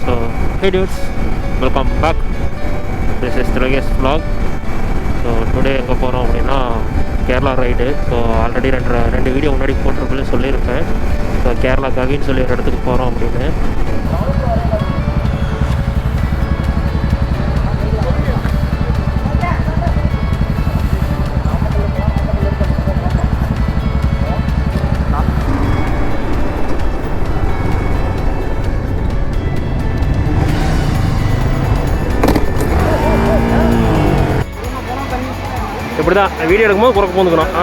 So, hey dudes, welcome back. This is Trigesh vlog. So today எங்கே போகிறோம் அப்படின்னா Kerala ride. So already ரெண்டு video முன்னாடி போட்டிருக்குன்னு சொல்லியிருப்பேன். ஸோ கேரளா கவின்னு சொல்லி ஒரு இடத்துக்கு போகிறோம் அப்படின்னு. இப்படி தான் வீடியோ எடுக்கும்போது குறைக்க போந்துக்கணும்.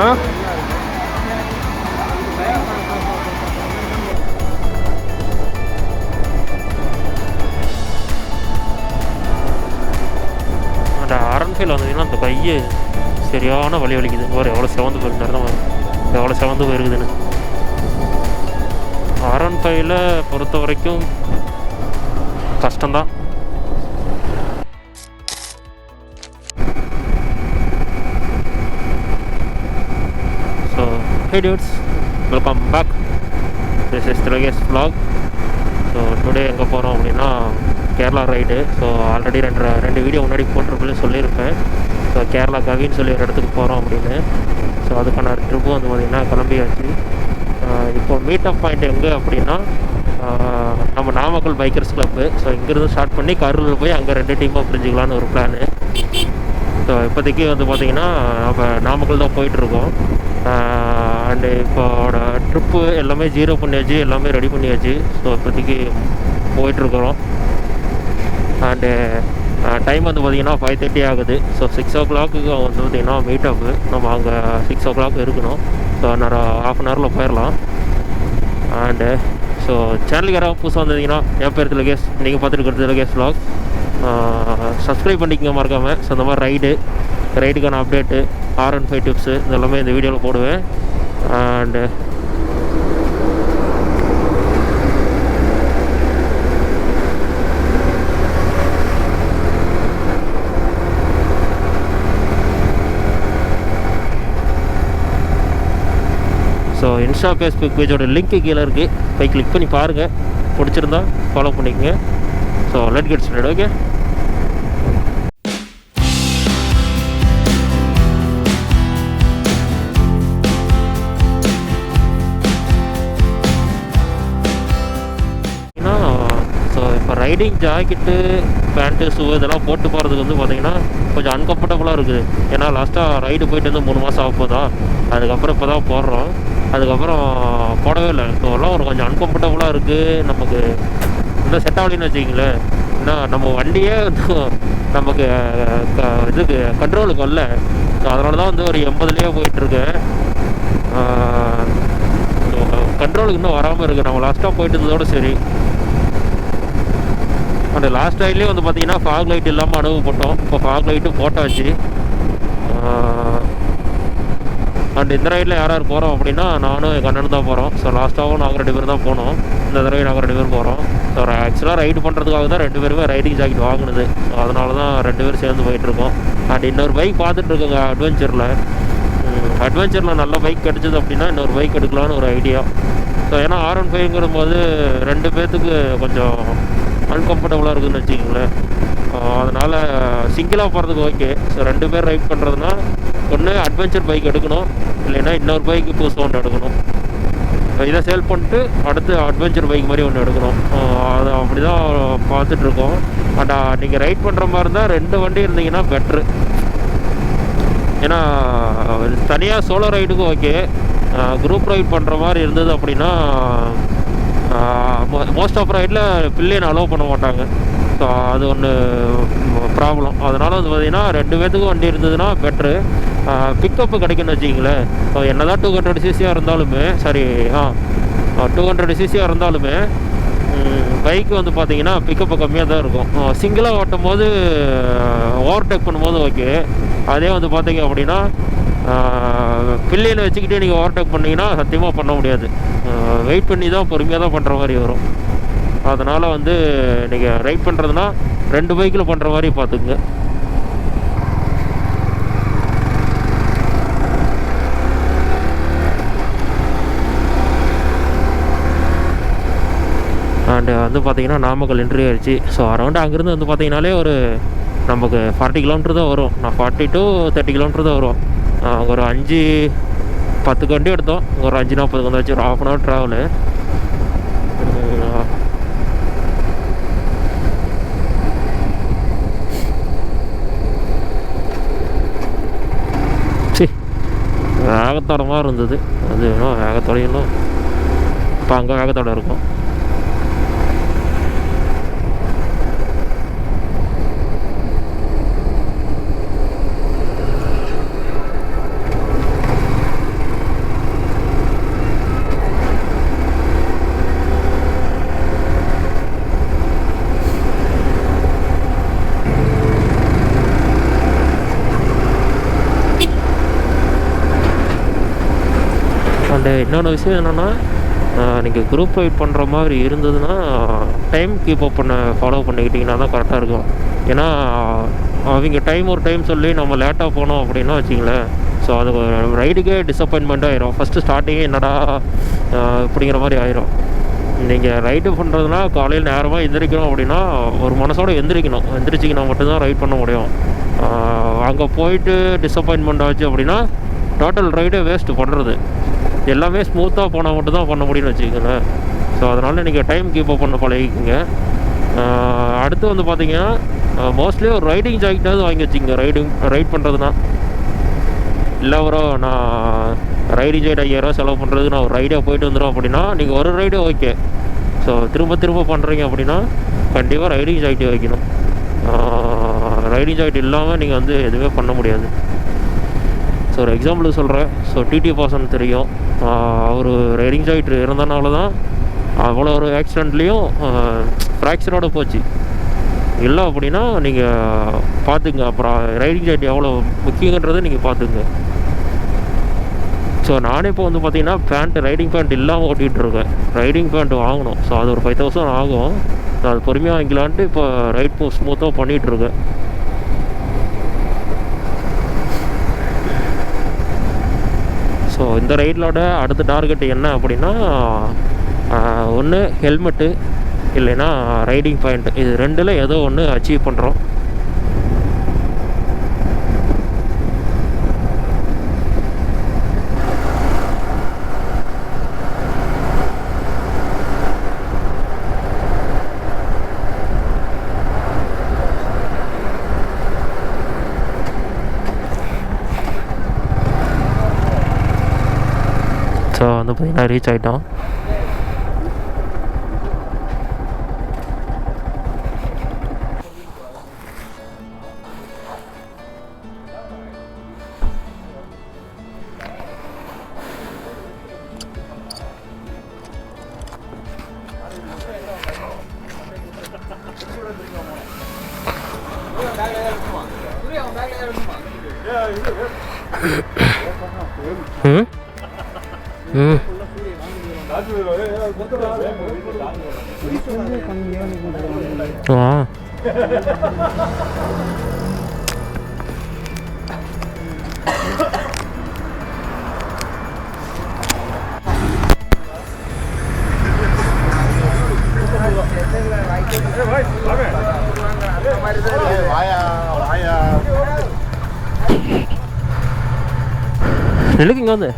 அந்த அரண்ஃபீல் வந்ததுன்னா அந்த கையை சரியான வலி வலிக்குது. ஒரு எவ்வளோ செவந்து போயிருந்தாரு தான் எவ்வளோ செவந்து போயிருக்குதுன்னு. அரண்ஃபைல பொறுத்த வரைக்கும் கஷ்டம்தான். Hey dudes, welcome back. This is Trigesh vlog. So today எங்கே போகிறோம் அப்படின்னா கேரளா ரைடு. ஸோ ஆல்ரெடி ரெண்டு வீடியோ முன்னாடி போட்டிருக்குன்னு சொல்லியிருப்பேன். ஸோ கேரளா கவின்னு சொல்லி ஒரு இடத்துக்கு போகிறோம் அப்படின்னு. ஸோ அதுக்கான ட்ரிப்பு வந்து பார்த்திங்கன்னா கிளம்பியாச்சு. இப்போ மீட்டப் பாயிண்ட் எங்கே அப்படின்னா நம்ம நாமக்கல் பைக்கர்ஸ் கிளப்பு. ஸோ இங்கேருந்து ஸ்டார்ட் பண்ணி கரூரில் போய் அங்கே 2 டீமாக பிரிஞ்சுக்கலான்னு ஒரு பிளானு. ஸோ இப்போதைக்கு வந்து பார்த்திங்கன்னா நம்ம நாமக்கல் தான் போயிட்டுருக்கோம். அண்டு இப்போட ட்ரிப்பு எல்லாமே ஜீரோ பண்ணியாச்சு, எல்லாமே ரெடி பண்ணியாச்சு. ஸோ இப்போதைக்கு போயிட்டுருக்குறோம். அண்டு டைம் வந்து பார்த்திங்கன்னா 5:30 ஆகுது. ஸோ 6 o'clock வந்து பார்த்திங்கன்னா மீட்டப்பு. நம்ம அங்கே 6 o'clock இருக்கணும். ஸோ நான் ½ an hour போயிடலாம். அண்டு ஸோ சேனலுக்கு யாராவது புதுசாக வந்தீங்கன்னா என் பேர் திலகேஷ், நீங்கள் பார்த்துட்டு திலகேஷ் vlog. சப்ஸ்கிரைப் பண்ணிக்கங்க மறக்காமல். ஸோ இந்த மாதிரி ரைடுக்கான அப்டேட்டு, R15 டிப்ஸு இதெல்லாமே இந்த வீடியோவில் போடுவேன். அண்டு ஸோ இன்ஸ்டா ஃபேஸ்புக் பேஜோட லிங்க்கு கீழே இருக்குது, போய் கிளிக் பண்ணி பாருங்கள். பிடிச்சிருந்தா ஃபாலோ பண்ணிக்கோங்க. So let get started. Okay, riding jacket, pant, shoe இதெல்லாம் போட்டு போகிறதுக்கு வந்து பார்த்திங்கன்னா கொஞ்சம் அன்கம்ஃபர்டபுளாக இருக்குது. ஏன்னா லாஸ்ட்டாக ரைடு போயிட்டு வந்து 3 மாதம் ஆகும்போதா, அதுக்கப்புறம் இப்போ தான் போடுறோம். அதுக்கப்புறம் போடவே இல்லை. ஸோ எல்லாம் ஒரு கொஞ்சம் அன்கம்ஃபர்டபுளாக இருக்குது. நமக்கு இன்னும் செட் ஆகலின்னு வச்சுக்கிங்களேன். ஏன்னா நம்ம வண்டியே நமக்கு இதுக்கு கண்ட்ரோலுக்கு வரல. ஸோ அதனால தான் வந்து ஒரு 80லேயே போயிட்டுருக்கேன். கண்ட்ரோலுக்கு இன்னும் வராமல் இருக்குது. நம்ம லாஸ்ட்டாக போயிட்டு இருந்ததோடு சரி. அந்த லாஸ்ட் ரைட்லேயே வந்து பார்த்திங்கன்னா ஃபாக் லைட் இல்லாமல் அனுபவப்பட்டோம். இப்போ ஃபாக் லைட்டும் போட்டாச்சு. அண்ட் இந்த ரைடில் யார் போகிறோம் அப்படின்னா நானும் எங்கள் அண்ணன் தான் போகிறோம். ஸோ லாஸ்ட்டாகவும் நாங்கள் 2 பேர் தான் போனோம். இந்த தடவை நாங்கள் 2 பேர் போகிறோம். ஸோ ஆக்சுவலாக ரைடு பண்ணுறதுக்காக தான் 2 பேருமே ரைடிங் ஜாக்கெட் வாங்கினது. ஸோ அதனால தான் 2 பேரும் சேர்ந்து போயிட்டுருக்கோம். அண்ட் இன்னொரு பைக் பார்த்துட்ருக்கோங்க அட்வென்ச்சரில் நல்ல பைக் கிடச்சிது அப்படின்னா இன்னொரு பைக் எடுக்கலான்னு ஒரு ஐடியா. ஸோ ஏன்னா R15ங்கிற போது 2 பேர்த்துக்கு கொஞ்சம் அன்கம்ஃபர்டபுளாக இருக்குதுன்னு வச்சுக்கிங்களேன். அதனால் சிங்கிளாக போகிறதுக்கு ஓகே. ஸோ 2 பேர் ரைட் பண்ணுறதுனா ஒன்று அட்வென்ச்சர் பைக் எடுக்கணும், இல்லைன்னா இன்னொரு பைக்கு புதுசு ஒன்று எடுக்கணும். இதை சேல் பண்ணிட்டு அடுத்து அட்வென்ச்சர் பைக் மாதிரி ஒன்று எடுக்கணும். அது அப்படி தான் பார்த்துட்ருக்கோம். அண்ட் நீங்கள் ரைட் பண்ணுற மாதிரி இருந்தால் 2 வண்டி இருந்தீங்கன்னா பெட்ரு. ஏன்னா தனியாக சோலோ ரைடுக்கும் ஓகே, குரூப் ரைட் பண்ணுற மாதிரி இருந்தது அப்படின்னா மோஸ்ட் ஆஃப் ரைடில் பில்லியன் அலோவ் பண்ண மாட்டாங்க. ஸோ அது ஒன்று ப்ராப்ளம். அதனால் வந்து பார்த்திங்கன்னா 2 பேர்த்துக்கும் வண்டி இருந்ததுன்னா பெட்ரு. பிக்கப்பு கிடைக்குன்னு வச்சிங்களேன். ஸோ என்ன தான் 200cc இருந்தாலுமே 200cc இருந்தாலுமே பைக்கு வந்து பார்த்திங்கன்னா பிக்கப்பு கம்மியாக தான் இருக்கும். சிங்கிளாக ஓட்டும் போது ஓவர்டேக் பண்ணும்போது ஓகே. அதே வந்து பார்த்திங்க அப்படின்னா பில்லியனை வச்சுக்கிட்டே நீங்கள் ஓவர்டேக் பண்ணிங்கன்னா சத்தியமாக பண்ண முடியாது. வெயிட் பண்ணி தான் பொறுமையாக தான் பண்ணுற மாதிரி வரும். அதனால் வந்து நீங்கள் ரைட் பண்ணுறதுனா 2 பைக்கில் பண்ணுற மாதிரி பார்த்துக்குங்க. அண்டு வந்து பார்த்திங்கன்னா நாமக்கல் என்ட்ரி ஆயிடுச்சு. ஸோ அரௌண்ட் அங்கேருந்து வந்து பார்த்திங்கனாலே ஒரு நமக்கு 40 கிலோமீட்டர் தான் வரும். நான் 40 to 30 கிலோமீட்டர் தான் வரும். ஒரு 5-10 வண்டி எடுத்தோம். ஒரு 5:40 வந்தாச்சு. ஒரு 1/2 hour ட்ராவலு. வேகத்தோட மாதிரி இருந்தது. அது இன்னும் வேகத்தோட இன்னும் இப்போ அங்கே வேகத்தோட இருக்கும். அண்டு இன்னொன்று விஷயம் என்னென்னா, நீங்கள் குரூப் ரைட் பண்ணுற மாதிரி இருந்ததுன்னா டைம் கீப் அப் ஃபாலோ பண்ணிக்கிட்டிங்கன்னா தான் கரெக்டாக இருக்கும். ஏன்னா அவங்க ஒரு டைம் சொல்லி நம்ம லேட்டாக போனோம் அப்படின்னா வச்சிங்களேன், ஸோ அது ரைடுக்கே டிசப்பாயின்மெண்ட் ஆயிரும். ஃபஸ்ட்டு ஸ்டார்டிங்கே என்னடா இப்படிங்கிற மாதிரி ஆயிரும். நீங்கள் ரைடு பண்ணுறதுனா காலையில் நேரமாக எந்திரிக்கணும் அப்படின்னா ஒரு மனசோடு எந்திரிச்சிங்கன்னா மட்டும்தான் ரைட் பண்ண முடியும். அங்கே போயிட்டு டிசப்பாயின்மெண்ட் ஆச்சு அப்படின்னா டோட்டல் ரைடே வேஸ்ட்டு பண்ணுறது. எல்லாமே ஸ்மூத்தாக போனால் மட்டும் தான் பண்ண முடியும்னு வச்சுக்கோங்களேன். ஸோ அதனால் நீங்கள் டைம் கீப் அப் பண்ண பழகிக்குங்க. அடுத்து வந்து பார்த்தீங்கன்னா மோஸ்ட்லி ஒரு ரைடிங் ஜாக்கெட்டாவது வாங்கி வச்சுக்கோங்க. ரைட் பண்ணுறதுனா இல்லை ப்ரோ நான் ரைடிங் ஜாக்கெட் 5000 செலவு பண்ணுறது நான் ஒரு ரைடாக போயிட்டு வந்துடும் அப்படின்னா நீங்கள் ஒரு ரைடே ஓகே. ஸோ திரும்ப பண்ணுறீங்க அப்படின்னா கண்டிப்பாக ரைடிங் ஜாக்கெட் வைக்கணும். ரைடிங் ஜாக்கெட் இல்லாமல் நீங்கள் வந்து எதுவுமே பண்ண முடியாது. ஸோ ஒரு எக்ஸாம்பிளுக்கு சொல்கிறேன். ஸோ டிடி பாசன் தெரியும். அவர் ரைடிங் ஜாக்கெட் இருந்தனால தான் அவ்வளோ ஒரு ஆக்சிடெண்ட்லேயும் ஃப்ராக்சரோடு போச்சு. இல்லை அப்படின்னா நீங்கள் பார்த்துங்க. அப்புறம் ரைடிங் ஜாக்கெட் எவ்வளோ முக்கியன்றதை நீங்கள் பார்த்துங்க. ஸோ நானே இப்போ வந்து பார்த்தீங்கன்னா ரைடிங் பேண்ட் இல்லாமல் ஓட்டிகிட்ருக்கேன். ரைடிங் பேண்ட் வாங்கணும். ஸோ அது ஒரு 5000 ஆகும். ஸோ அது பொறுமையாக வாங்கிக்கலான்ட்டு இப்போ ரைட் ஸ்மூத்தாக பண்ணிகிட்ருக்கேன். ஸோ இந்த ரைடோட அடுத்த டார்கெட் என்ன அப்படின்னா, ஒன்று ஹெல்மெட்டு இல்லைன்னா ரைடிங் பாயிண்ட், இது ரெண்டில் ஏதோ ஒன்று அச்சீவ் பண்ணுறோம். ஸோ வந்து பார்த்திங்கன்னா ரீச் ஆகிட்டோம். நிலுக்கு இங்கே வந்து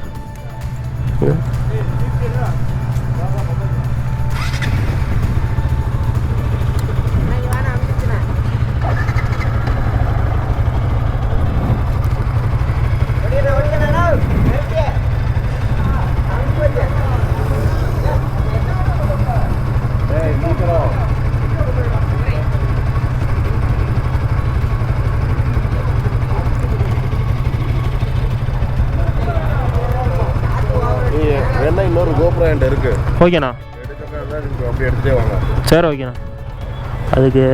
இன்னொரு கோபுரம் என்கிட்ட இருக்கு. ஓகேண்ணா, அப்படி எடுத்துட்டே வாங்க. சரி ஓகேண்ணா. அதுக்கு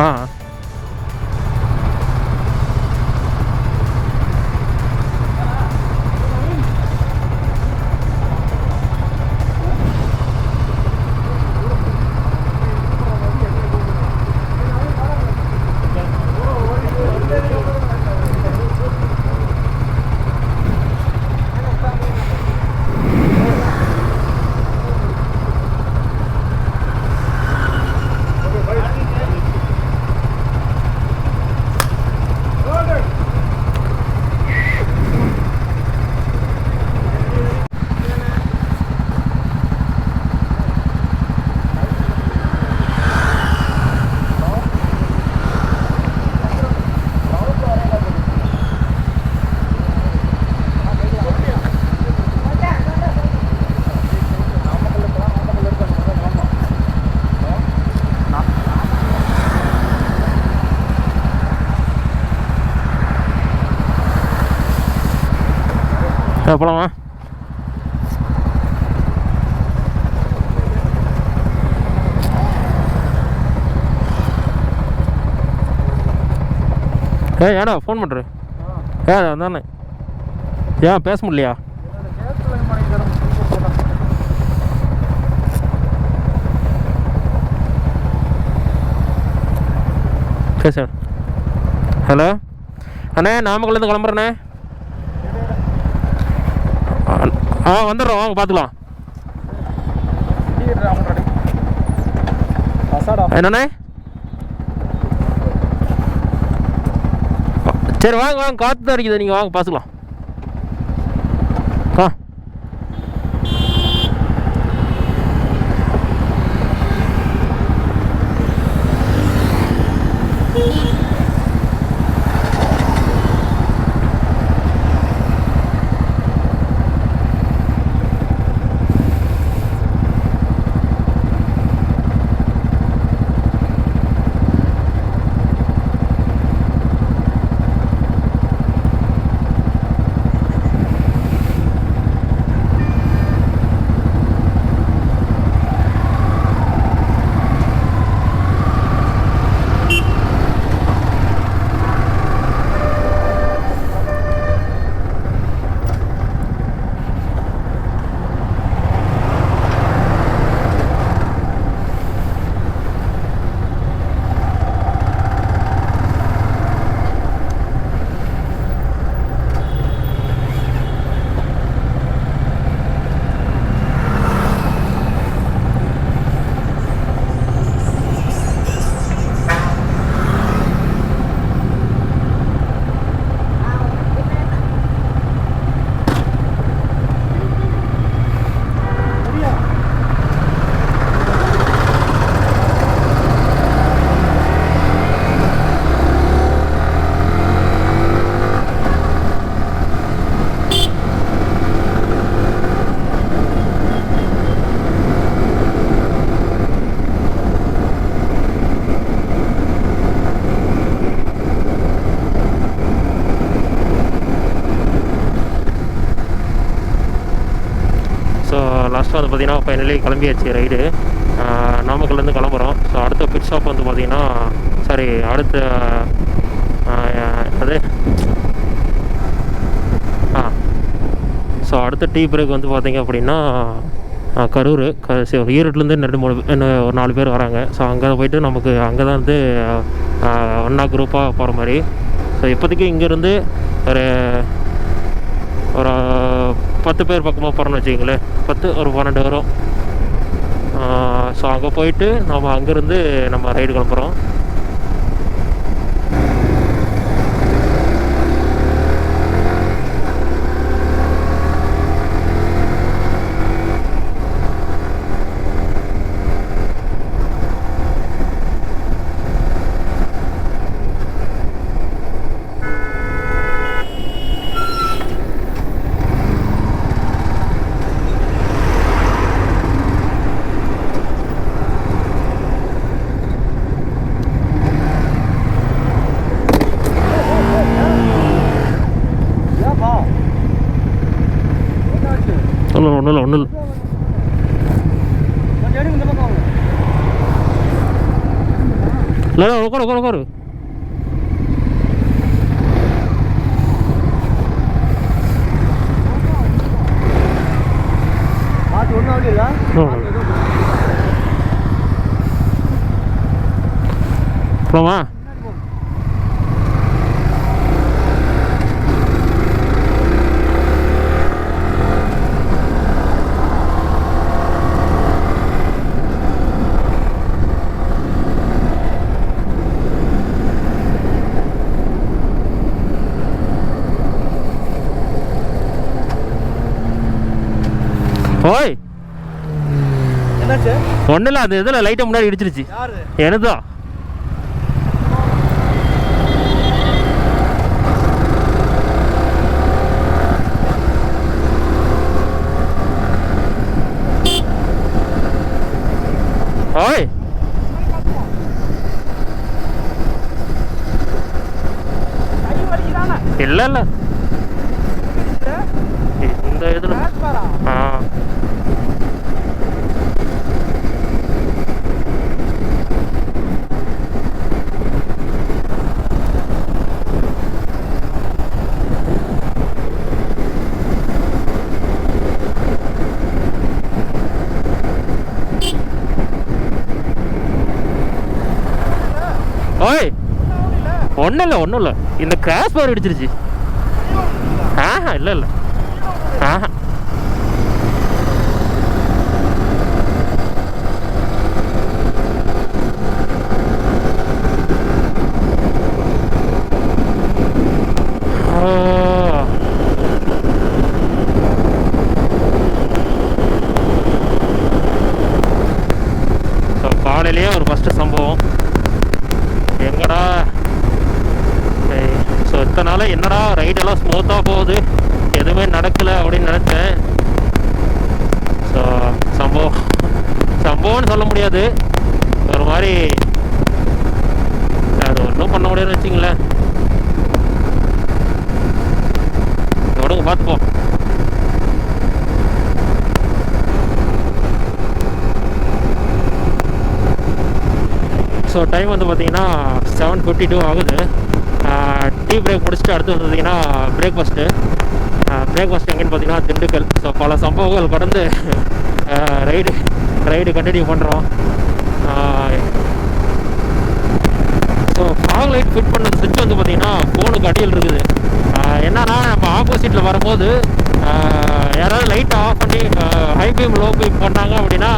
ஆ போலாமா? ஏடா ஃபோன் பண்ணுறேன். அதானே ஏன் பேச முடியலையா? பேச. ஹலோ அண்ணே, நாமக்கல்லேருந்து கிளம்புறேண்ணே. வந்துடுறோம், வாங்க பார்த்துக்கலாம். என்னண்ணே? சரி வாங்க வாங்க, காற்று தான் அடிக்குது, நீங்கள் வாங்க பார்த்துக்கலாம். ஆ லாஸ்ட்டாக வந்து பார்த்திங்கன்னா ஃபைனலி கிளம்பியாச்சு ரைடு. நாமக்கல்லேருந்து கிளம்புறோம். ஸோ அடுத்த பிட் ஸ்டாப் வந்து பார்த்திங்கன்னா அடுத்த அது ஸோ அடுத்த டீ பிரேக் வந்து பார்த்திங்க அப்படின்னா கரூர் ஈரோட்லேருந்து ஒரு 4 பேர் வராங்க. ஸோ அங்கே போய்ட்டு நமக்கு அங்கே தான் வந்து ஒன்றா குரூப்பாக போகிற மாதிரி. ஸோ இப்போதைக்கு இங்கேருந்து ஒரு 10 பேர் பக்கமாக போகிறோன்னு வச்சுக்கிங்களேன். 10 ஒரு 12 வரும். ஸோ அங்கே போயிட்டு நம்ம அங்கேருந்து நம்ம ரைடு கிளம்புறோம். ஒன்றும் இல்லை இல்லை உட்காரு உட்காரு உட்காரு. போமா ஓய் என்னாச்சு? ஒன்றும் இல்லை, அந்த இதில் லைட்டை முன்னாடி இடிச்சிருச்சு. எனதான் ஓய் இல்லை இல்லை இந்த இதில் ஆ ஓய் ஒன்றும் இல்லை ஒன்றும் இல்லை, இந்த கிராஸ் பார் இடிச்சிருச்சு. ஆஹா இல்லை இல்லை ஆஹா காலையிலேயே ஒரு ஃபஸ்ட்டு சம்பவம். எங்கடா ஸோ இத்தனை நாள் என்னடா ரைடெல்லாம் ஸ்மூத்தாக போகுது, எதுவுமே நடக்கலை அப்படின்னு நினச்சேன். ஸோ சம்பவம்னு சொல்ல முடியாது, ஒரு மாதிரி அது ஒன்றும் பண்ண முடியாதுன்னு வச்சிங்களேன். தொடங்க பார்த்துப்போம். ஸோ டைம் வந்து பார்த்தீங்கன்னா 7:52 ஆகுது. டீ பிரேக் முடிச்சுட்டு அடுத்து வந்து பார்த்தீங்கன்னா பிரேக்ஃபாஸ்ட்டு எங்கேன்னு பார்த்தீங்கன்னா திண்டுக்கல். ஸோ பல சம்பவங்கள் கடந்து ரைடு கண்டினியூ பண்ணுறோம். ஸோ ஃபாக் லைட் ஃபிட் பண்ண சுவிட்ச் வந்து பார்த்தீங்கன்னா ஃபோனுக்கு அடியில் இருக்குது. என்னன்னா நம்ம ஆப்போசிட்டில் வரும்போது யாராவது லைட்டை ஆஃப் பண்ணி ஹை பீம் லோ பீம் பண்ணாங்க அப்படின்னா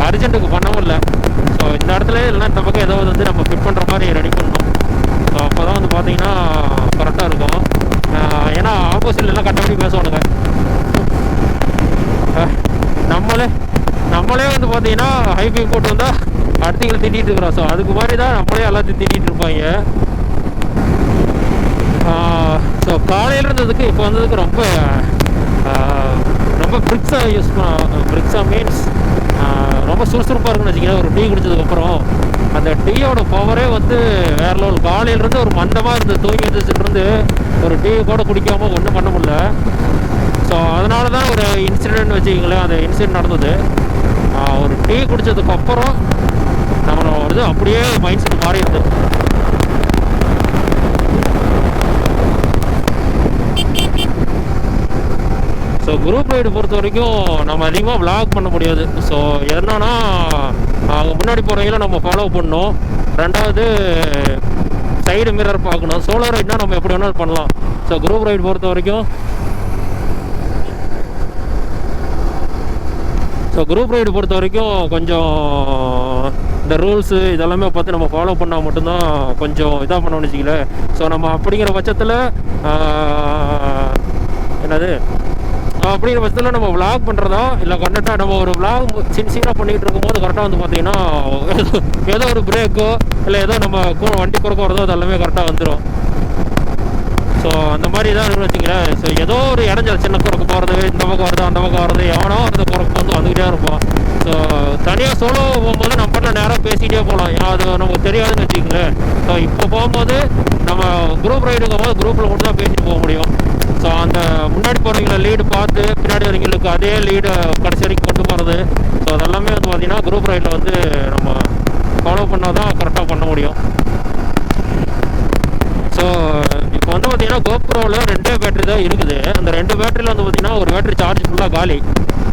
அர்ஜென்ட்டுக்கு பண்ணவும் இல்லை. ஸோ இந்த இடத்துல இல்லைன்னா இந்த பக்கம் ஏதாவது வந்து நம்ம ஃபிட் பண்ணுற மாதிரி ரெடி பண்ணணும். ஸோ அப்போ தான் வந்து பார்த்தீங்கன்னா கரெக்டாக இருக்கும். ஏன்னா ஆப்போசிட்லாம் கட்டப்படி பேசுவானுங்க. நம்மளே வந்து பார்த்தீங்கன்னா ஹை பீம் போட்டு வந்தால் அடுத்தவங்களை திட்டிகிட்டு இருக்கிறோம். ஸோ அதுக்கு மாதிரி தான் நம்மளே எல்லாத்தையும் திட்டிகிட்டு இருப்பாங்க. ஸோ காலையில் இருந்ததுக்கு இப்போ வந்ததுக்கு ரொம்ப பிரிக்ஸாக யூஸ் பிரிக்ஸாக மீன்ஸ் ரொம்ப சுறுசுறுப்பாக இருக்குன்னு வச்சுக்கோங்க. ஒரு டீ குடிச்சதுக்கப்புறம் அந்த டீயோட பவரே வந்து வேற லெவல். காலையிலேருந்து ஒரு மந்தமாக இருந்து தூங்கி வந்துச்சுட்டு ஒரு டீ கூட குடிக்காமல் ஒன்றும் பண்ண முடியல. ஸோ அதனால தான் ஒரு இன்சிடென்ட் வச்சுக்கிங்களேன், அந்த இன்சிடென்ட் நடந்தது. ஒரு டீ குடித்ததுக்கப்புறம் நம்மளோட இது அப்படியே மைண்ட் செட் மாறிடுது. ஸோ குரூப் ரைடு பொறுத்த வரைக்கும் நம்ம அதிகமாக விளாக் பண்ண முடியாது. ஸோ என்னன்னா அங்கே முன்னாடி போகிறவங்கள நம்ம ஃபாலோ பண்ணணும். ரெண்டாவது சைடு மிரர் பார்க்கணும். சோலோ ரைட்னா நம்ம எப்படி வேணாலும் பண்ணலாம். ஸோ குரூப் ரைடு பொறுத்த வரைக்கும் கொஞ்சம் இந்த ரூல்ஸு இதெல்லாமே பார்த்து நம்ம ஃபாலோ பண்ணால் மட்டும்தான் கொஞ்சம் இதாக பண்ணணும்னு வச்சுக்கல. ஸோ நம்ம அப்படிங்கிற பட்சத்தில் அப்படிங்கிற பட்சத்தில் நம்ம விளாக் பண்ணுறதா இல்லை கரெக்டாக நம்ம ஒரு விளாக் சின்சியராக பண்ணிகிட்டு இருக்கும்போது கரெக்டாக வந்து பார்த்தீங்கன்னா ஏதோ ஒரு பிரேக்கோ இல்லை ஏதோ நம்ம வண்டி குறுக்க வரதோ அது எல்லாமே கரெக்டாக வந்துடும். ஸோ அந்த மாதிரி தான் இருக்குன்னு வச்சுங்களேன். ஸோ ஏதோ ஒரு இடைஞ்சல் சின்ன குறுக்கு போகிறது, இந்த பக்கம் வருது அந்த பக்கம் வருது, எவனோ அந்த குறுக்கு வந்து வந்துக்கிட்டே இருப்போம். ஸோ தனியாக சோலோ போகும்போது நம்ம பண்ண நேரம் பேசிகிட்டே போகலாம், அது நமக்கு தெரியாதுன்னு வச்சுக்கங்களேன். ஸோ இப்போ போகும்போது நம்ம குரூப் ரைடுங்கும் போது குரூப்பில் மட்டும் தான் பேசிட்டு போக முடியும். ஸோ அந்த முன்னாடி போகிறவங்கள லீடு பார்த்து பின்னாடி வரவங்களுக்கு அதே லீடு கடைசி வரைக்கும் கொண்டு போகிறது. ஸோ அதெல்லாமே வந்து பார்த்திங்கன்னா குரூப் ரைடில் வந்து நம்ம ஃபாலோ பண்ணால் தான் கரெக்டாக பண்ண முடியும். முடியும். ஸோ இப்போ வந்து பார்த்தீங்கன்னா கோப்ரோவில் 2 பேட்டரி தான் இருக்குது. அந்த 2 பேட்டரியில் வந்து பார்த்தீங்கன்னா ஒரு பேட்டரி சார்ஜ் ஃபுல்லாக காலி.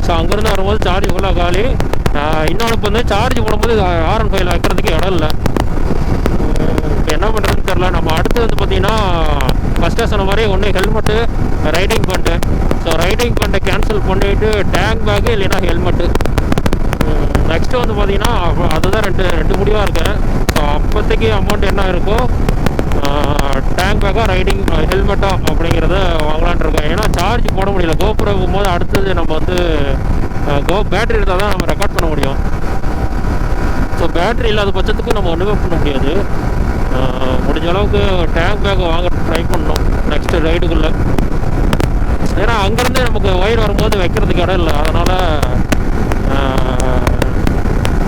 ஸோ அங்கேருந்து வரும்போது சார்ஜ் ஃபுல்லாக காலி. இன்னொன்று இப்போ வந்து சார்ஜ் போடும்போது R15 வைக்கிறதுக்கு இடம் இல்லை. இப்போ என்ன பண்ணுறதுன்னு தெரில. நம்ம அடுத்து வந்து பார்த்தீங்கன்னா ஃபஸ்ட்டாக சொன்ன மாதிரி ஒன்று helmet, riding pant. So riding பேண்ட்டை கேன்சல் பண்ணிவிட்டு டேங்க் பேக்கு இல்லைன்னா ஹெல்மெட்டு. நெக்ஸ்ட்டு வந்து பார்த்தீங்கன்னா அதுதான் ரெண்டு முடிவாக இருக்கேன். ஸோ அப்போதைக்கு அமௌண்ட் என்ன இருக்கோ டேங்க் பேக்கா ரைடிங் ஹெல்மெட்டா அப்படிங்கிறத வாங்கலான் இருக்கேன். ஏன்னா சார்ஜ் போட முடியல. கோப்ரோ போகும்போது அடுத்தது நம்ம வந்து பேட்டரி இருந்தால் தான் நம்ம ரெக்கார்ட் பண்ண முடியும். ஸோ பேட்டரி இல்லாத பட்சத்துக்கு நம்ம ஒன்றுமே பண்ண முடியாது. முடிஞ்ச அளவுக்கு டேங்க் பேக் வாங்க ட்ரை பண்ணணும் நெக்ஸ்ட்டு ரைடுக்குள்ளே. ஏன்னா அங்கேருந்து நமக்கு ஒயர் வரும்போது வைக்கிறதுக்கு இடம் இல்லை. அதனால்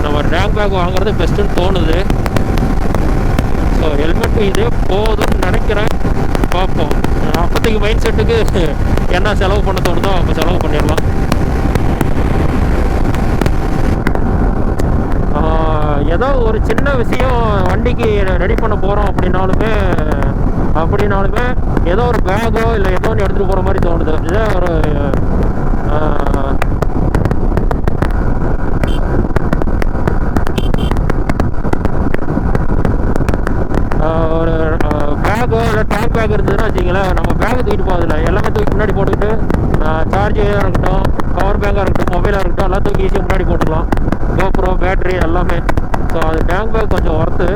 நம்ம டேங்க் பேக் வாங்குறது பெஸ்ட்டுன்னு தோணுது. ஸோ ஹெல்மெட்டு இதே போதும்னு நினைக்கிறேன். பார்ப்போம். அப்போதைக்கு மைண்ட் செட்டுக்கு என்ன செலவு பண்ண தோணுதோ அப்போ செலவு பண்ணிடலாம். ஏதோ ஒரு சின்ன விஷயம் வண்டிக்கு ரெடி பண்ண போகிறோம் அப்படின்னாலுமே ஏதோ ஒரு பேக்கோ இல்லை ஏதோ ஒன்று எடுத்துகிட்டு போகிற மாதிரி தோணுது. இதே ஒரு பேக்கோ இல்லை டேங்க் பேக் இருந்ததுன்னா வச்சிங்களேன், நம்ம பேக்கை தூக்கிட்டு போகிறதில்ல. எல்லாமே தூக்கி முன்னாடி போட்டுக்கிட்டு சார்ஜராக இருக்கட்டும், பவர் பேக்காக இருக்கட்டும், மொபைலாக இருக்கட்டும் எல்லாம் தூக்கி ஈஸியாக முன்னாடி போட்டுக்கலாம். கோப்ரோ பேட்டரி எல்லாமே. ஸோ அது டேங்க் பேக் கொஞ்சம் ஒர்த்து.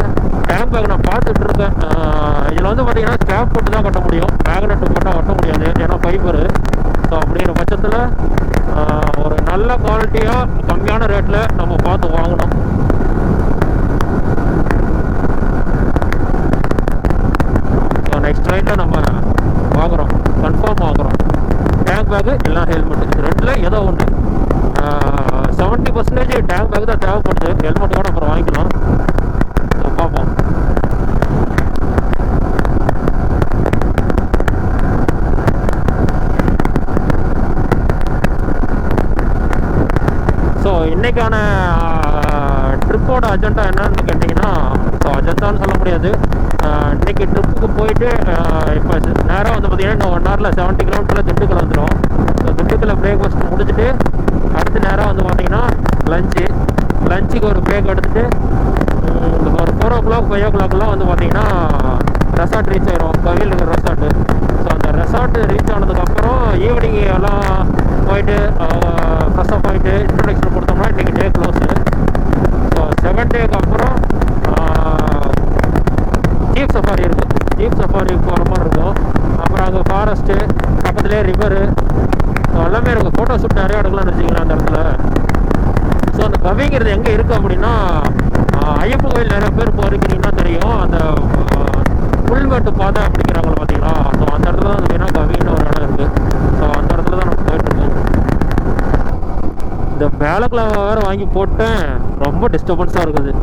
டேங்க் பேக் நான் பார்த்துட்டு இருக்கேன். இதில் வந்து பார்த்தீங்கன்னா ஸ்கேப் போட்டு தான் கட்ட முடியும். மேக்னெட்டு போட்டால் கட்ட முடியாது, ஏன்னா ஃபைபரு. ஸோ அப்படிங்கிற பட்சத்தில் ஒரு நல்ல குவாலிட்டியாக கம்மியான ரேட்டில் நம்ம பார்த்து வாங்கணும். நெக்ஸ்ட் ரைட்டில் நம்ம வாங்குகிறோம், கன்ஃபார்ம் வாங்குகிறோம். டேங்க் பேக்கு இல்லை ஹெல்மெட்டு, ரெண்டில் ஏதோ ஒன்று. 70% டேங்க் பேக் தான் தேவைப்படுது. ஹெல்மெட் கூட அப்புறம் வாங்கிக்கலாம். பார்ப்போம். ஸோ இன்றைக்கான ட்ரிப்போட அஜெண்டா என்னன்னு கேட்டிங்கன்னா, ஸோ அஜெண்டான்னு சொல்ல முடியாது. இன்றைக்கி ட்ரிப்புக்கு போயிட்டு இப்போ நேராக வந்து பார்த்திங்கன்னா இன்னும் 1 ஹவரில் 70 கிலோமீட்டரில் திண்டுக்கல் வந்துடும். ஸோ திண்டுக்கல்லில் பிரேக்ஃபாஸ்ட் முடிச்சுட்டு அடுத்து நேராக வந்து பார்த்திங்கன்னா லஞ்சுக்கு ஒரு பிரேக் எடுத்துகிட்டு ஒரு 4 o'clock 5 o'clockலாம் வந்து பார்த்திங்கன்னா ரெசார்ட் ரீச் ஆகிடும். கோவில் இருக்கிற ரெசார்ட்டு. ஸோ அந்த ரெசார்ட்டு ரீச் ஆனதுக்கப்புறம் ஈவினிங் எல்லாம் போயிட்டு ஃப்ரெஷ்ஷாக போயிட்டு இன்ட்ரடக்ஷன் கொடுத்தோம்னா இன்றைக்கி டே க்ளோஸு. ஸோ 7th டேக்கு அப்புறம் ஜீப் சஃபாரி இருக்கும். ஜீப் சஃபாரி போகிற மாதிரி இருக்கும். அப்புறம் அங்கே ஃபாரஸ்ட்டு பக்கத்துலேயே ரிவரு எல்லாமே இருக்கும். ஃபோட்டோ ஷூட் நிறையா எடுக்கலாம்னு வச்சுக்கலாம் அந்த இடத்துல. ஸோ அந்த கவிங்கிறது எங்கே இருக்குது அப்படின்னா, ஐயப்பன் கோயில் நிறைய பேர் போகிறீங்கன்னா தெரியும். அந்த புல்வெட்டு பாதை அப்படிங்கிறாங்கள பார்த்தீங்களா. ஸோ அந்த இடத்துல தான் பார்த்தீங்கன்னா கவின்னு ஒரு இடம் இருக்குது. ஸோ அந்த இடத்துல தான் நம்ம போயிட்டுருக்கோம். இந்த பேலக்லாவை வேறு வாங்கி போட்டேன். ரொம்ப டிஸ்டர்பன்ஸாக இருக்குது.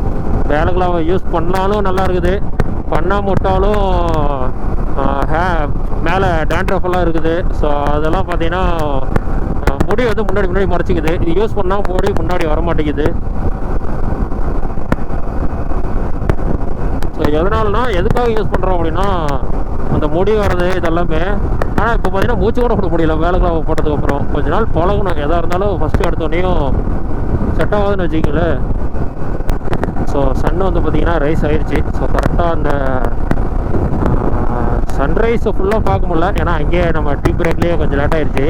பேலக்லாவை யூஸ் பண்ணாலும் நல்லா இருக்குது, பண்ணாமல் விட்டாலும் மேலே டேண்ட்ரஃபெல்லாம் இருக்குது. ஸோ அதெல்லாம் பார்த்தீங்கன்னா முடி வந்து முன்னாடி மறைச்சிக்குது. இது யூஸ் பண்ணால் முடி முன்னாடி வர மாட்டேங்குது. ஸோ எதனாலனா எதுக்காக யூஸ் பண்ணுறோம் அப்படின்னா அந்த முடி வர்றது இதெல்லாமே. ஆனால் இப்போ பார்த்தீங்கன்னா மூச்சு கூட விட முடியல பேலக்லாவை போட்டதுக்கப்புறம். கொஞ்ச நாள் பழகணும். எதாக இருந்தாலும் ஃபஸ்ட்டு எடுத்தோடனையும் செட் ஆகாதுன்னு வச்சுக்கங்களேன். ஸோ சன் வந்து பார்த்திங்கன்னா ரைஸ் ஆயிடுச்சு. ஸோ கரெக்டாக அந்த சன்ரைஸை ஃபுல்லாக பார்க்க முடியல, ஏன்னா அங்கேயே நம்ம டீ பிரேக்லேயே கொஞ்சம் லேட் ஆயிடுச்சு.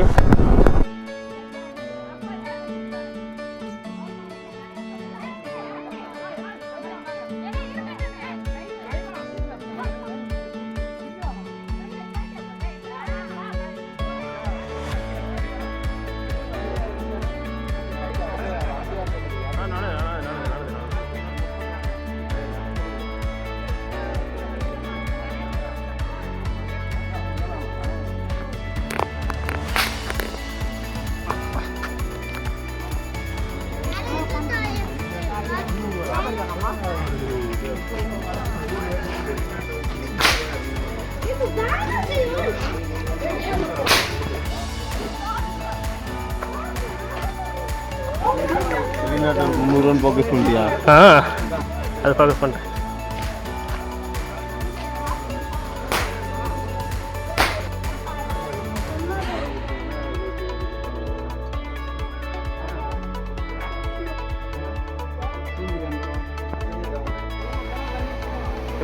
मुरन फोकस பண்ணியா? அது ஃபோக்கஸ் பண்ணுறேன்.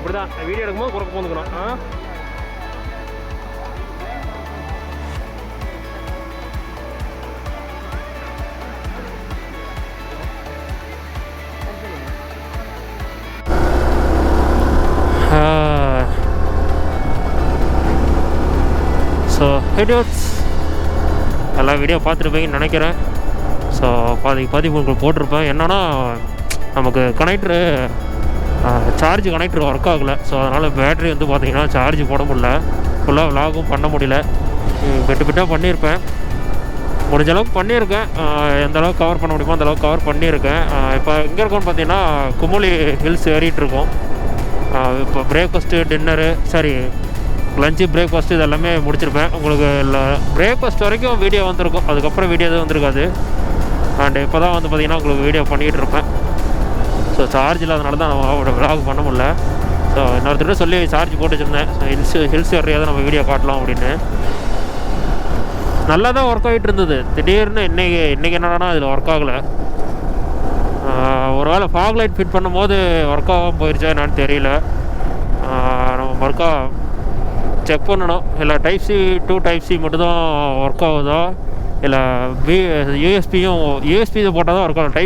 இப்படி தான் வீடியோ எடுக்கும்போது குறுக்க போந்துக்கணும். ஸோ ஹெட்ஸ் எல்லா வீடியோ பார்த்துருப்பீங்கன்னு நினைக்கிறேன். ஸோ பாதி உங்களுக்கு போட்டிருப்பேன். என்னென்னா நமக்கு கனெக்டரு சார்ஜ் கனெக்டர் ஒர்க் ஆகலை. ஸோ அதனால் பேட்ரி வந்து பார்த்திங்கன்னா சார்ஜ் போட முடியல, ஃபுல்லாக விலாகும் பண்ண முடியல. பெட்டாக பண்ணியிருப்பேன், முடிஞ்ச அளவுக்கு பண்ணியிருக்கேன். எந்த அளவுக்கு கவர் பண்ண முடியுமோ அந்தளவுக்கு கவர் பண்ணியிருக்கேன். இப்போ எங்கே இருக்கோன்னு பார்த்தீங்கன்னா குமுளி ஹில்ஸ் ஏறிட்டுருக்கோம். இப்போ பிரேக்ஃபாஸ்ட்டு டின்னரு லஞ்சு பிரேக்ஃபாஸ்ட்டு இது எல்லாமே முடிச்சிருப்பேன். உங்களுக்கு இல்லை பிரேக்ஃபாஸ்ட் வரைக்கும் வீடியோ வந்திருக்கும், அதுக்கப்புறம் வீடியோ எதுவும் வந்திருக்காது. அண்ட் இப்போ தான் வந்து பார்த்திங்கன்னா உங்களுக்கு வீடியோ பண்ணிகிட்டு இருப்பேன். ஸோ சார்ஜ் இல்லாதனால தான் நம்ம விலாக் பண்ண முடியல. ஸோ இன்னொருத்தர் சொல்லி சார்ஜ் போட்டு வச்சுருந்தேன். ஸோ ஹில்ஸ் ஏரியாவது நம்ம வீடியோ காட்டலாம் அப்படின்னு. நல்லா தான் ஒர்க் ஆகிட்டு இருந்தது. திடீர்னு இன்றைக்கி என்னடானா இதில் ஒர்க் ஆகலை. ஒரு வேளை ஃபாக் லைட் ஃபிட் பண்ணும்போது ஒர்க் ஆகாமல் போயிடுச்சா என்னான்னு தெரியல. நம்ம மறுக்கா செக் பண்ணணும். இல்லை type C to type C மட்டும்தான் ஒர்க் ஆகுதா, இல்லை யூஎஸ்பி இது போட்டால் தான் ஒர்க் ஆகும்.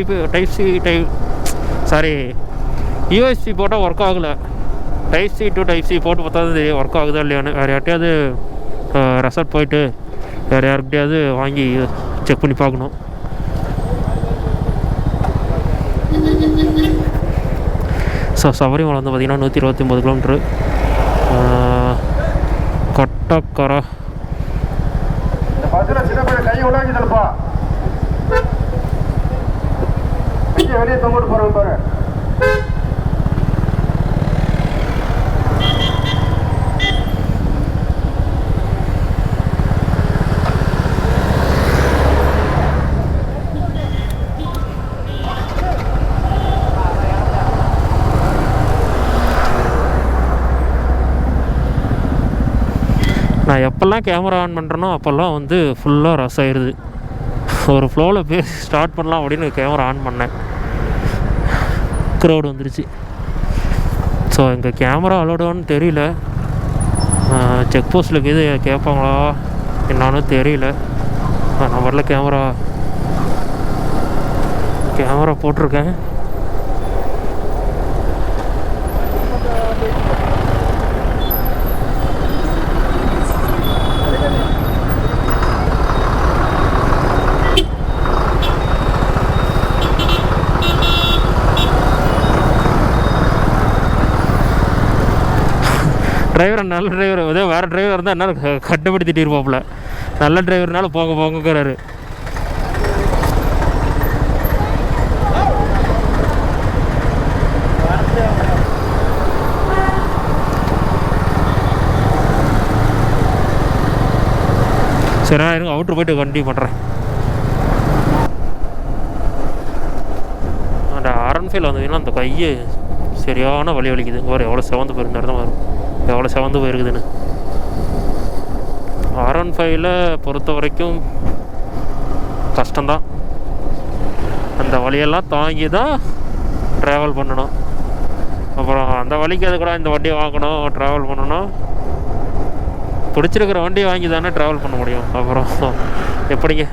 யூஎஸ்பி போட்டால் ஒர்க் ஆகலை. Type C to type C போட்டு பார்த்தா தான் ஒர்க் ஆகுதா இல்லையான்னு. வேறு யார்ட்டையாவது ரெசார்ட் போயிட்டு வேறு யார்கிட்டையாவது வாங்கி செக் பண்ணி பார்க்கணும். ஸோ சபரிமலை வந்து பார்த்திங்கன்னா 129 கிலோமீட்ரு. கட்டக்கரா வெளியே தொங்கிட்டு போறோம் பாரு. நான் எப்போல்லாம் கேமரா ஆன் பண்ணுறேனோ அப்போல்லாம் வந்து ஃபுல்லாக ரஷ் ஆயிடுது. ஒரு ஃப்ளோவில் போய் ஸ்டார்ட் பண்ணலாம் அப்படின்னு கேமரா ஆன் பண்ணேன், க்ரௌடு வந்துருச்சு. ஸோ எங்கள் கேமரா அலோடான்னு தெரியல. செக் போஸ்ட்டில் இது கேட்பாங்களா என்னான்னு தெரியல. நான் வரல, கேமரா போட்டிருக்கேன். டிரைவர் நல்ல டிரைவர், ஏதோ வேறு டிரைவர் இருந்தால் என்ன கட்டுப்படுத்திட்டு இருப்பாப்புல. நல்ல டிரைவர்னால போங்கிறாரு. சரி நான் இருங்க, அவுட்ரு போய்ட்டு கண்டினியூ பண்ணுறேன். அந்த R15 வந்ததுன்னா அந்த கையை சரியான வலி வலிக்குது. ஒரு எவ்வளோ செவந்து போயிருந்தாரு தான் வரும், எவ்வளோ செவந்து போயிருக்குதுன்னு. R15 பொறுத்த வரைக்கும் கஷ்டம்தான். அந்த வழியெல்லாம் தாங்கி தான் ட்ராவல் பண்ணணும். அப்புறம் அந்த வழிக்கு அது கூட இந்த வண்டியை வாங்கணும், ட்ராவல் பண்ணணும். பிடிச்சிருக்கிற வண்டியை வாங்கி தானே ட்ராவல் பண்ண முடியும். அப்புறம் எப்படிங்க?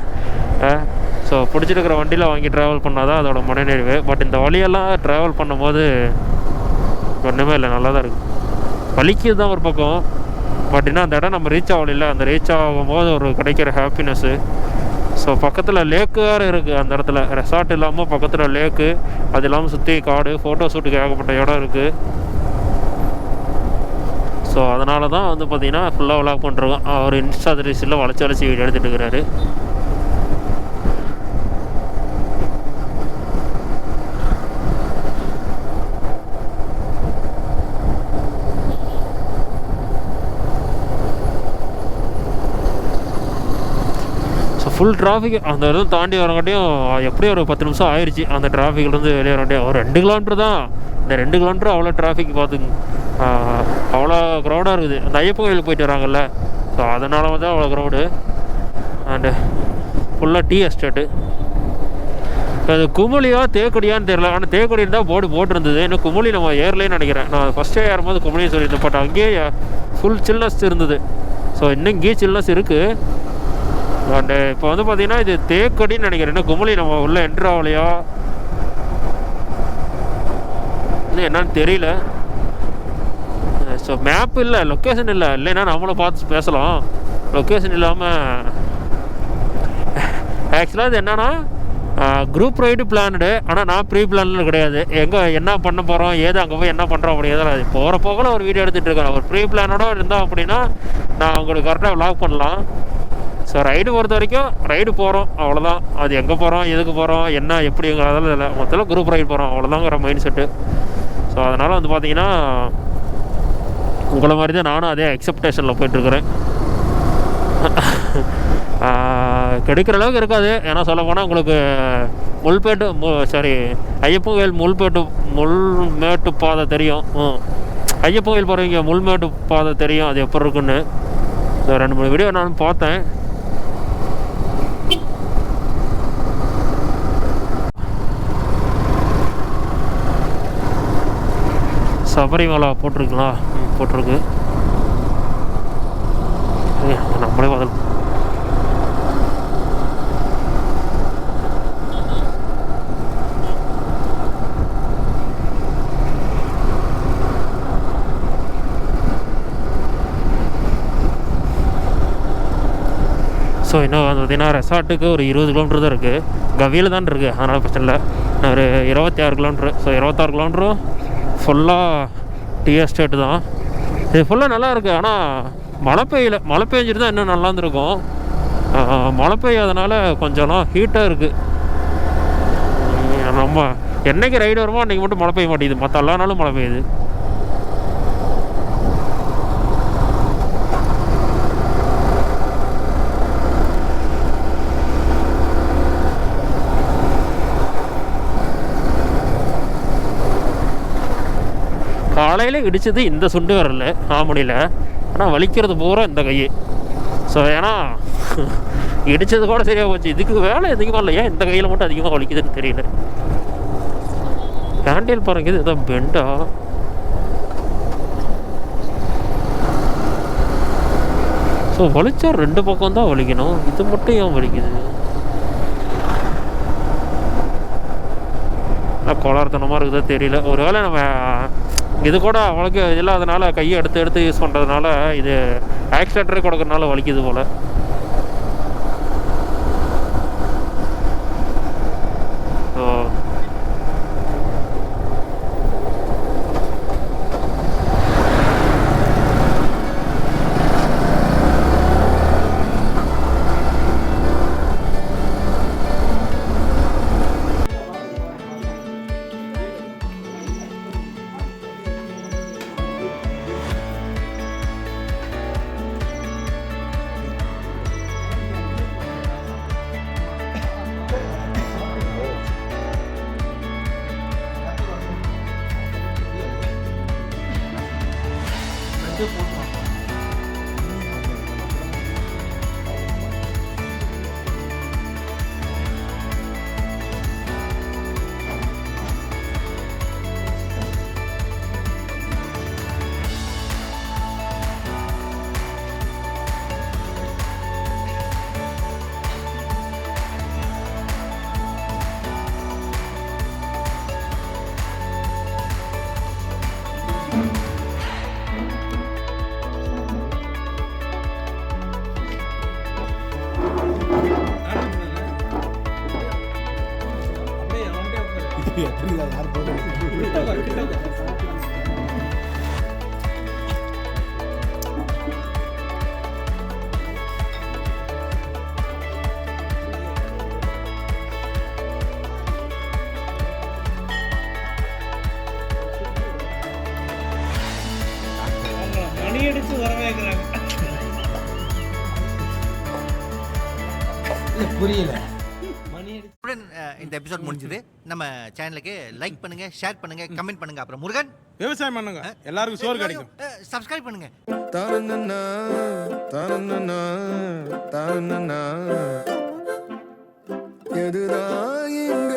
ஸோ பிடிச்சிருக்கிற வண்டியில் வாங்கி ட்ராவல் பண்ணால் தான் அதோட மனநிறைவு. பட் இந்த வழியெல்லாம் ட்ராவல் பண்ணும்போது ஒன்றுமே இல்லை, நல்லா தான் இருக்குது. வலிக்கு தான் ஒரு பக்கம், பட் இன்னும் அந்த இடம் நம்ம ரீச் ஆகல. அந்த ரீச் ஆகும்போது ஒரு கிடைக்கிற ஹாப்பினஸ்ஸு. ஸோ பக்கத்தில் லேக்கு வேறு இருக்குது. அந்த இடத்துல ரெசார்ட் இல்லாமல் பக்கத்தில் லேக்கு, அது இல்லாமல் சுற்றி காடு, ஃபோட்டோ ஷூட்டுக்கு ஏகப்பட்ட இடம் இருக்குது. ஸோ அதனால தான் வந்து பார்த்திங்கன்னா ஃபுல்லாக விளாக் பண்ணுறோம். அவர் இன்ஸ்டா ரீல்ஸில் வளைச்சி வீடியோ எடுத்துகிட்டு இருக்கிறாரு. ஃபுல் டிராஃபிக் அந்த இதுவும் தாண்டி வரங்காட்டியும் எப்படியும் ஒரு 10 நிமிஷம் ஆயிடுச்சு. அந்த டிராஃபிக்லேருந்து வெளியே வரங்காட்டியும் ஒரு 2 கிலோமீட்டர் தான். இந்த 2 கிலோமீட்டர் அவ்வளோ டிராஃபிக் பார்த்துங்க, அவ்வளோ க்ரௌடாக இருக்குது. அந்த ஐயப்பன் கோயிலுக்கு போயிட்டு வராங்கல்ல, ஸோ அதனால வந்து அவ்வளோ க்ரௌடு. அண்டு ஃபுல்லாக டீ எஸ்டேட்டு. அது குமுளியா தேக்கடியான்னு தெரியல. ஆனால் தேக்கடி இருந்தால் போர்டு போட்டிருந்தது. இன்னும் குமுளி நம்ம ஏர்லேன்னு நினைக்கிறேன். நான் ஃபஸ்ட்டே ஏறும்போது குமுளின்னு சொல்லியிருந்தேன். பட் அங்கேயே ஃபுல் சில்னஸ் இருந்தது. ஸோ இன்னும் இங்கேயே சில்னஸ் இருக்குது. அண்டு இப்போ வந்து பார்த்தீங்கன்னா இது தேக்கடின்னு நினைக்கிறேன். இன்னும் குமுளி நம்ம உள்ளே என்ட்ரு ஆகலையா இன்னும் என்னன்னு தெரியல. ஸோ மேப் இல்லை, லொக்கேஷன் இல்லை. இல்லைன்னா நம்மளும் பார்த்து பேசலாம். லொக்கேஷன் இல்லாமல் ஆக்சுவலாக இது என்னென்னா குரூப் ரைடு பிளான்டு. ஆனால் நான் ப்ரீ பிளான்ல கிடையாது. எங்கே என்ன பண்ண போகிறோம், ஏது அங்கே போய் என்ன பண்ணுறோம் அப்படிங்கிறத அது போகிற போகல ஒரு வீடியோ எடுத்துகிட்டு இருக்கேன். ஒரு ப்ரீ பிளானோட இருந்தோம் அப்படின்னா நான் உங்களுக்கு கரெக்டாக விளாக் பண்ணலாம். ஸோ ரைடு பொறுத்த வரைக்கும் ரைடு போகிறோம் அவ்வளோதான். அது எங்கே போகிறோம், எதுக்கு போகிறோம், என்ன எப்படிங்கிறதெல்லாம் இல்லை. மொத்தத்தில் குரூப் ரைடு போகிறோம் அவ்வளோதாங்கிற மைண்ட் செட்டு. ஸோ அதனால் வந்து பார்த்தீங்கன்னா உங்களை மாதிரி தான் நானும் அதே எக்ஸப்டேஷனில் போயிட்டுருக்குறேன். கிடைக்கிற அளவுக்கு இருக்காது. ஏன்னா சொல்ல போனால் உங்களுக்கு ஐயப்பன் கோயில் முள்மேட்டு பாதை தெரியும். ஐயப்பன் கோயில் போகிறவங்க முள்மேட்டு பாதை தெரியும் அது எப்போ இருக்குன்னு. ஸோ 2-3 வீடியோ நான் பார்த்தேன். சபரிமலை போட்டிருக்குங்களா? போட்டிருக்கு. நம்மளே பதில் ஸோ இன்னும் வந்து பார்த்திங்கன்னா ரெசார்ட்டுக்கு ஒரு 20 கிலோமீட்டர் தான் இருக்குது. கவியில் தான் இருக்குது. அதனால் பிரச்சனை இல்லை. ஒரு 26 கிலோமீட்ரு. ஸோ 26 கிலோமீட்டரும் ஃபுல்லாக டீ எஸ்டேட்டு தான். இது ஃபுல்லாக நல்லா இருக்குது. ஆனால் மழை பெஞ்சிட்டு தான் இன்னும் நல்லா இருந்திருக்கும். மழை பெய்யாதனால கொஞ்சம் ஹீட்டாக இருக்குது. நம்ம என்றைக்கு ரைடு வருமோ அன்றைக்கி மட்டும் மழை பெய்ய மாட்டேங்குது. மற்ற எல்லா நாளும் மழை பெய்யுது. காலையில் இடித்தது இந்த சுண்டு வரல ஆமணியில். ஆனால் வலிக்கிறது பூரா இந்த கையை. ஸோ ஏன்னா இடித்தது கூட சரியாக போச்சு. இதுக்கு வேலை அதிகமாக இல்லை. ஏன் இந்த கையில் மட்டும் அதிகமாக வலிக்குதுன்னு தெரியல. ஹேண்டில் பாருங்க, இது எதாவது பெண்டா? ஸோ வலிச்சா 2 பக்கம் தான் வலிக்கணும். இது மட்டும் ஏன் வலிக்குது? கோளாறுத்தனமாக இருக்குதோ தெரியல. ஒருவேளை நம்ம இது கூட அவளுக்கு இல்லாதனால கையை எடுத்து யூஸ் பண்ணுறதுனால இது ஆக்சிலேட்டரே கொடுக்கறதுனால வலிக்குது போல். ஸோ புரியல. இந்த எபிசோட் முடிஞ்சது. நம்ம சேனலுக்கு லைக் பண்ணுங்க, ஷேர் பண்ணுங்க, கமெண்ட் பண்ணுங்க. அப்புறம் முருகன் விவசாயம் பண்ணுங்க, எல்லாருக்கும் சோறு கிடைக்கும். சப்ஸ்கிரைப் பண்ணுங்க. எதுதான்